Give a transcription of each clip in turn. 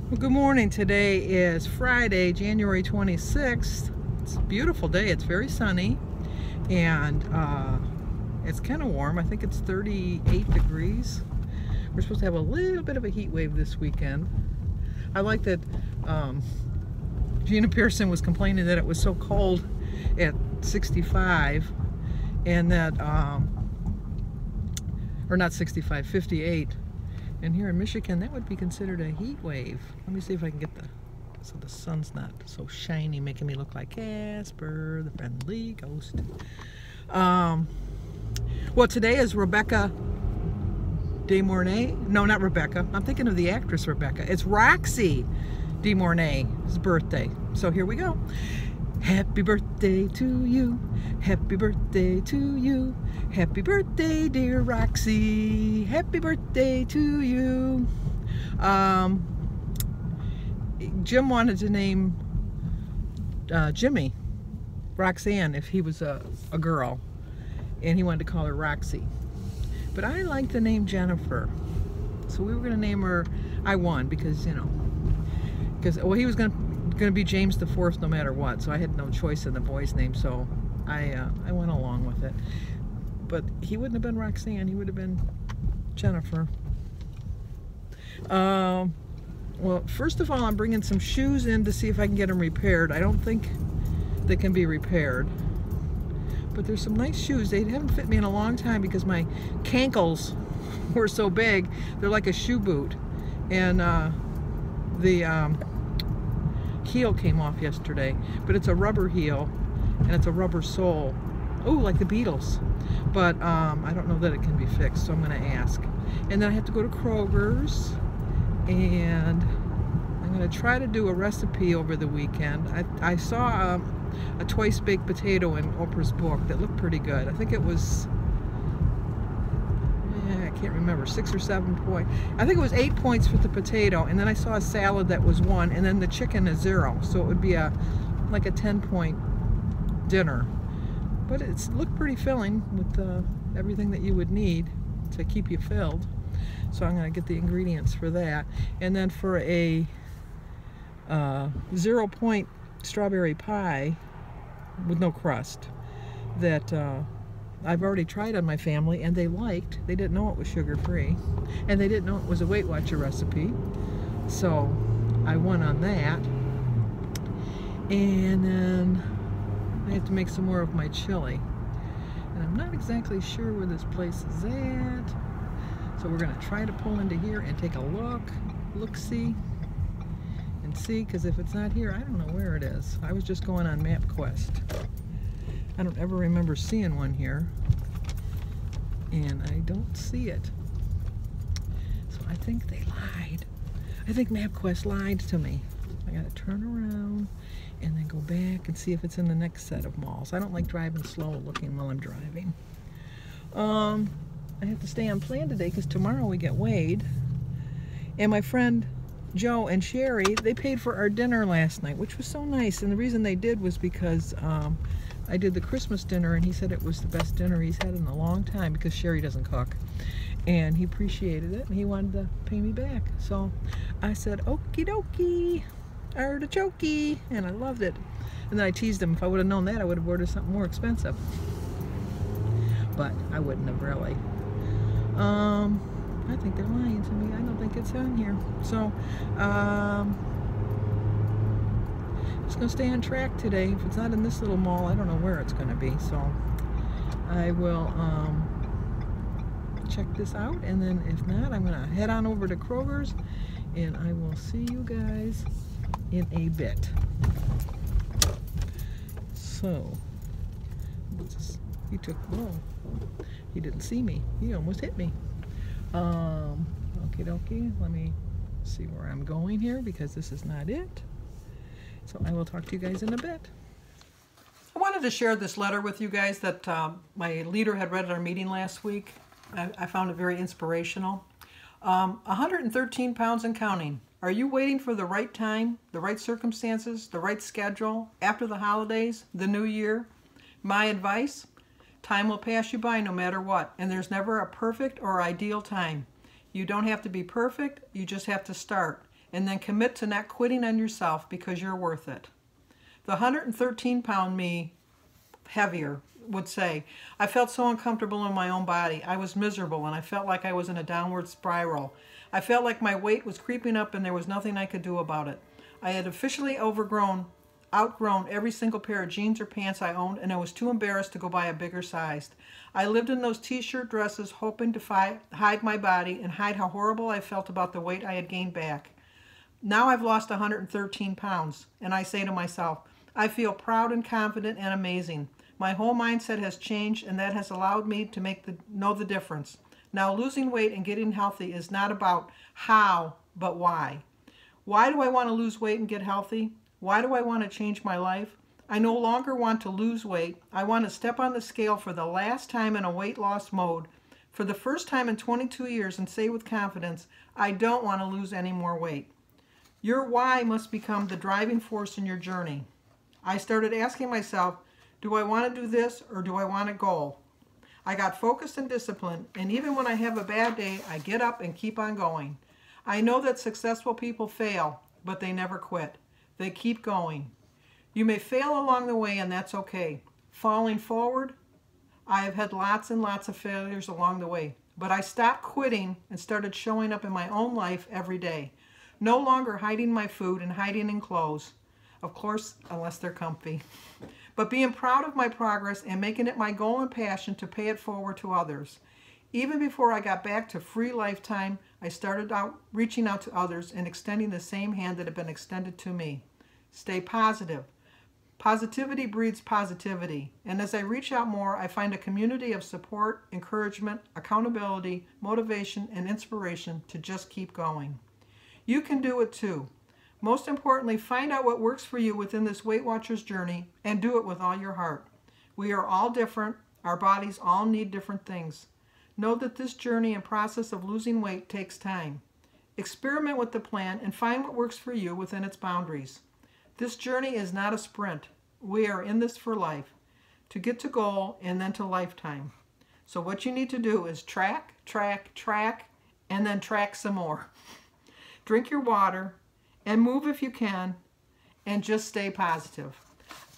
Well, good morning. Today is Friday, January 26th. It's a beautiful day. It's very sunny and it's kind of warm. I think it's 38 degrees. We're supposed to have a little bit of a heat wave this weekend. I like that Gina Pearson was complaining that it was so cold at 65 and that, or not 65, 58. And here in Michigan, that would be considered a heat wave. Let me see if I can get so the sun's not so shiny, making me look like Casper, the friendly ghost. Well, today is Rebecca De Mornay's. No, not Rebecca. I'm thinking of the actress Rebecca. It's Roxy De Mornay's birthday. So here we go. Happy birthday to you. Happy birthday to you. Happy birthday, dear Roxy. Happy birthday to you. Jim wanted to name Jimmy Roxanne if he was a girl, and he wanted to call her Roxy. But I like the name Jennifer, so we were going to name her. I won because, you know, well, he was going to be James the Fourth no matter what, so I had no choice in the boy's name, so I went along with it. But he wouldn't have been Roxanne, he would have been Jennifer. Well, first of all, I'm bringing some shoes in to see if I can get them repaired. I don't think they can be repaired, but there's some nice shoes. They haven't fit me in a long time because my cankles were so big. They're like a shoe boot, and the heel came off yesterday, but it's a rubber heel and it's a rubber sole. Oh, like the Beatles. But I don't know that it can be fixed, so I'm going to ask. And then I have to go to Kroger's, and I'm going to try to do a recipe over the weekend. I saw a twice baked potato in Oprah's book that looked pretty good. I think it was, I can't remember, 6 or 7 points. I think it was 8 points for the potato, and then I saw a salad that was 1, and then the chicken is 0. So it would be like a 10-point dinner. But it's looked pretty filling with everything that you would need to keep you filled. So I'm going to get the ingredients for that. And then for a 0-point strawberry pie with no crust that I've already tried on my family, and they liked. They didn't know it was sugar-free, and they didn't know it was a Weight Watcher recipe. So I won on that. And then I have to make some more of my chili, and I'm not exactly sure where this place is at, so we're going to try to pull into here and take a look-see, and see, because if it's not here, I don't know where it is. I was just going on MapQuest. I don't ever remember seeing one here, and I don't see it, so I think they lied. I think MapQuest lied to me. I got to turn around and then go back and see if it's in the next set of malls. I don't like driving slow looking while I'm driving. I have to stay on plan today because tomorrow we get weighed. And my friend Joe and Sherry, they paid for our dinner last night, which was so nice. And the reason they did was because I did the Christmas dinner, and he said it was the best dinner he's had in a long time because Sherry doesn't cook. And he appreciated it, and he wanted to pay me back. So I said, okie dokie, artichoke, and I loved it. And then I teased him, if I would have known that, I would have ordered something more expensive. But I wouldn't have really. I think they're lying to me. I don't think it's on here. So, just gonna stay on track today. If it's not in this little mall, I don't know where it's gonna be. So, I will check this out, and then if not, I'm gonna head on over to Kroger's, and I will see you guys in a bit. So, he didn't see me. He almost hit me. Okie dokie, let me see where I'm going here because this is not it. So I will talk to you guys in a bit. I wanted to share this letter with you guys that my leader had read at our meeting last week. I found it very inspirational. 113 pounds and counting. Are you waiting for the right time, the right circumstances, the right schedule, after the holidays, the new year? My advice? Time will pass you by no matter what, and there's never a perfect or ideal time. You don't have to be perfect, you just have to start. and then commit to not quitting on yourself because you're worth it. The 113-pound me, heavier, would say, I felt so uncomfortable in my own body. I was miserable, and I felt like I was in a downward spiral. I felt like my weight was creeping up and there was nothing I could do about it. I had officially outgrown every single pair of jeans or pants I owned, and I was too embarrassed to go buy a bigger size. I lived in those t-shirt dresses hoping to hide my body and hide how horrible I felt about the weight I had gained back. Now I've lost 113 pounds, and I say to myself, I feel proud and confident and amazing. My whole mindset has changed, and that has allowed me to know the difference. Now losing weight and getting healthy is not about how, but why. Why do I want to lose weight and get healthy? Why do I want to change my life? I no longer want to lose weight. I want to step on the scale for the last time in a weight loss mode, for the first time in 22 years, and say with confidence, I don't want to lose any more weight. Your why must become the driving force in your journey. I started asking myself, do I want to do this or do I want a goal? I got focused and disciplined, and even when I have a bad day, I get up and keep on going. I know that successful people fail, but they never quit. They keep going. You may fail along the way, and that's okay. Falling forward, I have had lots and lots of failures along the way, but I stopped quitting and started showing up in my own life every day. No longer hiding my food and hiding in clothes. Of course, unless they're comfy. But being proud of my progress and making it my goal and passion to pay it forward to others. Even before I got back to free lifetime, I started reaching out to others and extending the same hand that had been extended to me. Stay positive. Positivity breeds positivity. And as I reach out more, I find a community of support, encouragement, accountability, motivation, and inspiration to just keep going. You can do it too. Most importantly, find out what works for you within this Weight Watchers journey and do it with all your heart. We are all different. Our bodies all need different things. Know that this journey and process of losing weight takes time. Experiment with the plan and find what works for you within its boundaries. This journey is not a sprint. We are in this for life, to get to goal and then to lifetime. So what you need to do is track, and then track some more. Drink your water and move if you can, and just stay positive.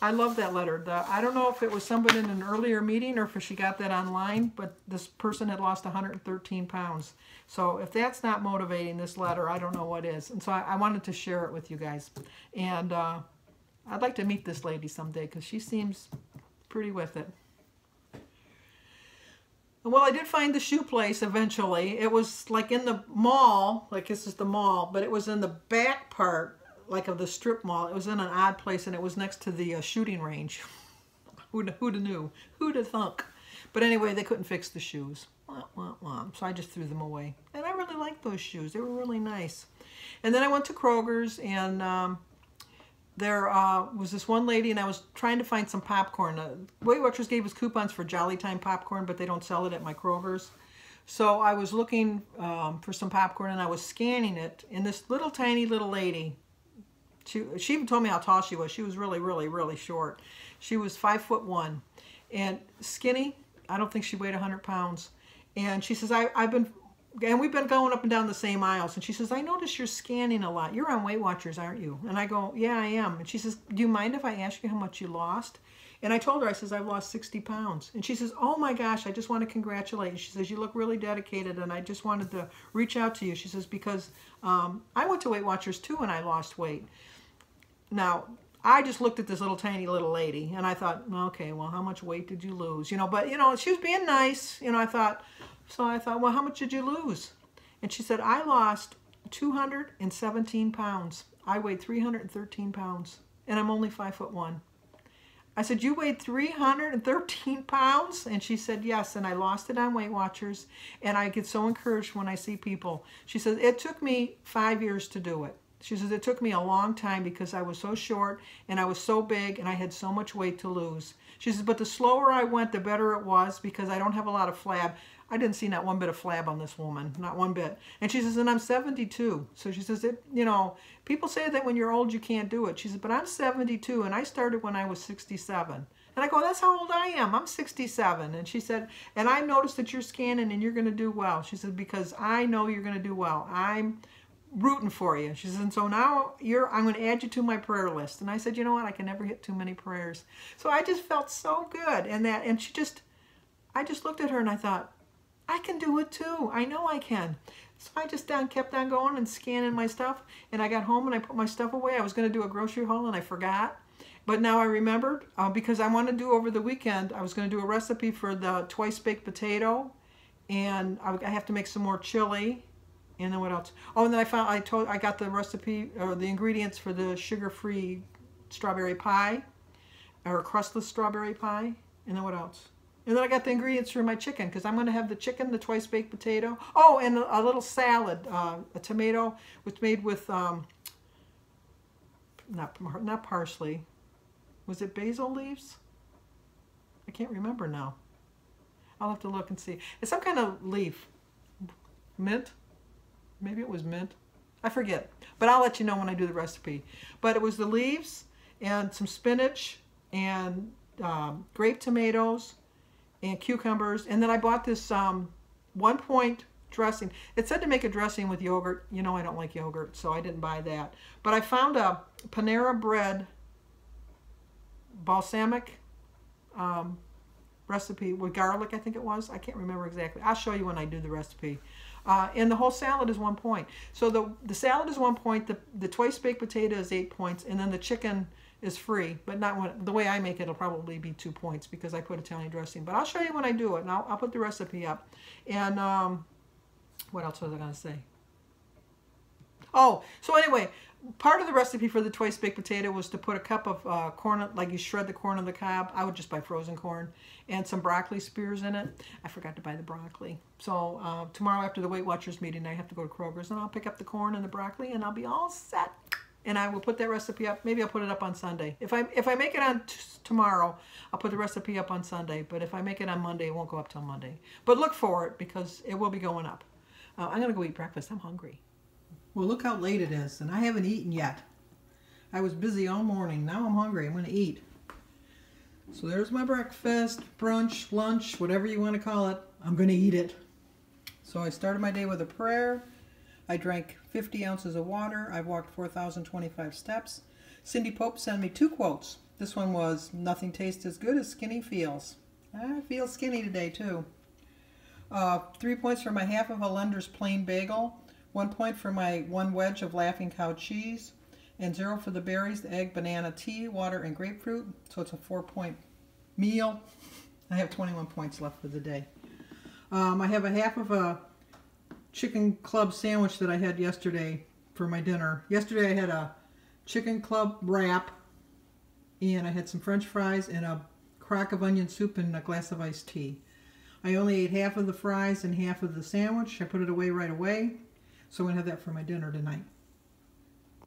I love that letter. I don't know if it was somebody in an earlier meeting or if she got that online, but this person had lost 113 pounds. So if that's not motivating, this letter, I don't know what is. And so I wanted to share it with you guys. And I'd like to meet this lady someday because she seems pretty with it. Well, I did find the shoe place eventually. It was like in the mall, like this is the mall, but it was in the back part, like of the strip mall. It was in an odd place, and it was next to the shooting range. Who'd have knew? Who'd have thunk? But anyway, they couldn't fix the shoes. So I just threw them away. And I really liked those shoes. They were really nice. And then I went to Kroger's, and there was this one lady, and I was trying to find some popcorn. Weight Watchers gave us coupons for Jolly Time popcorn, but they don't sell it at my Kroger's. So I was looking for some popcorn, and I was scanning it, and this little tiny little lady, she even told me how tall she was. She was really, really, really short. She was 5'1" and skinny. I don't think she weighed 100 pounds. And she says, and we've been going up and down the same aisles. And she says, I notice you're scanning a lot. You're on Weight Watchers, aren't you? And I go, yeah, I am. And she says, do you mind if I ask you how much you lost? And I told her, I says, I've lost 60 pounds. And she says, oh my gosh, I just want to congratulate you. She says, you look really dedicated, and I just wanted to reach out to you. She says, because I went to Weight Watchers too, and I lost weight. Now, I just looked at this little tiny little lady, and I thought, okay, well, how much weight did you lose? But, she was being nice. I thought, well, how much did you lose? And she said, I lost 217 pounds. I weighed 313 pounds, and I'm only 5'1". I said, you weighed 313 pounds? And she said, yes, and I lost it on Weight Watchers, and I get so encouraged when I see people. She says, it took me 5 years to do it. She says, it took me a long time because I was so short and I was so big and I had so much weight to lose. She says, but the slower I went, the better it was because I don't have a lot of flab. I didn't see not one bit of flab on this woman, not one bit. And she says, and I'm 72. So she says, people say that when you're old, you can't do it. She says, but I'm 72 and I started when I was 67. And I go, that's how old I am. I'm 67. And she said, and I noticed that you're scanning and you're going to do well. She said, because I know you're going to do well. rooting for you. She says, and so now I'm going to add you to my prayer list. And I said, you know what? I can never hit too many prayers. So I just felt so good. And I just looked at her and I thought, I can do it too. I know I can. So I just kept on going and scanning my stuff. And I got home and I put my stuff away. I was going to do a grocery haul and I forgot. But now I remembered because I want to do over the weekend, I was going to do a recipe for the twice baked potato. And I have to make some more chili. And then what else? Oh, and then I got the recipe or the ingredients for the sugar-free strawberry pie or crustless strawberry pie. And then what else? And then I got the ingredients for my chicken because I'm going to have the chicken, the twice baked potato. Oh, and a little salad, a tomato, was made with not parsley. Was it basil leaves? I can't remember now. I'll have to look and see. It's some kind of leaf. Mint? Maybe it was mint. I forget. But I'll let you know when I do the recipe. But it was the leaves and some spinach and grape tomatoes and cucumbers. And then I bought this 1-point dressing. It said to make a dressing with yogurt. You know I don't like yogurt, so I didn't buy that. But I found a Panera Bread balsamic recipe with garlic, I think it was. I can't remember exactly. I'll show you when I do the recipe. And the whole salad is 1 point. So the salad is 1 point, the twice baked potato is 8 points, and then the chicken is free, but not the way I make it, it'll probably be 2 points because I put Italian dressing. But I'll show you when I do it, and I'll put the recipe up. And what else was I going to say? Oh, so anyway, part of the recipe for the twice baked potato was to put a cup of corn, like you shred the corn on the cob. I would just buy frozen corn and some broccoli spears in it. I forgot to buy the broccoli. So tomorrow after the Weight Watchers meeting, I have to go to Kroger's and I'll pick up the corn and the broccoli and I'll be all set. And I will put that recipe up. Maybe I'll put it up on Sunday. If I make it on tomorrow, I'll put the recipe up on Sunday. But if I make it on Monday, it won't go up till Monday. But look for it because it will be going up. I'm going to go eat breakfast. I'm hungry. Well, look how late it is, and I haven't eaten yet. I was busy all morning. Now I'm hungry. I'm going to eat. So there's my breakfast, brunch, lunch, whatever you want to call it. I'm going to eat it. So I started my day with a prayer. I drank 50 ounces of water. I've walked 4,025 steps. Cindy Pope sent me 2 quotes. This one was, nothing tastes as good as skinny feels. I feel skinny today, too. 3 points for my half of a Lender's plain bagel. 1 point for my 1 wedge of Laughing Cow cheese, and 0 for the berries, the egg, banana, tea, water, and grapefruit. So it's a 4-point meal. I have 21 points left for the day. I have a half of a chicken club sandwich that I had yesterday for my dinner. Yesterday I had a chicken club wrap, and I had some French fries and a crock of onion soup and a glass of iced tea. I only ate half of the fries and half of the sandwich. I put it away right away. So I'm going to have that for my dinner tonight.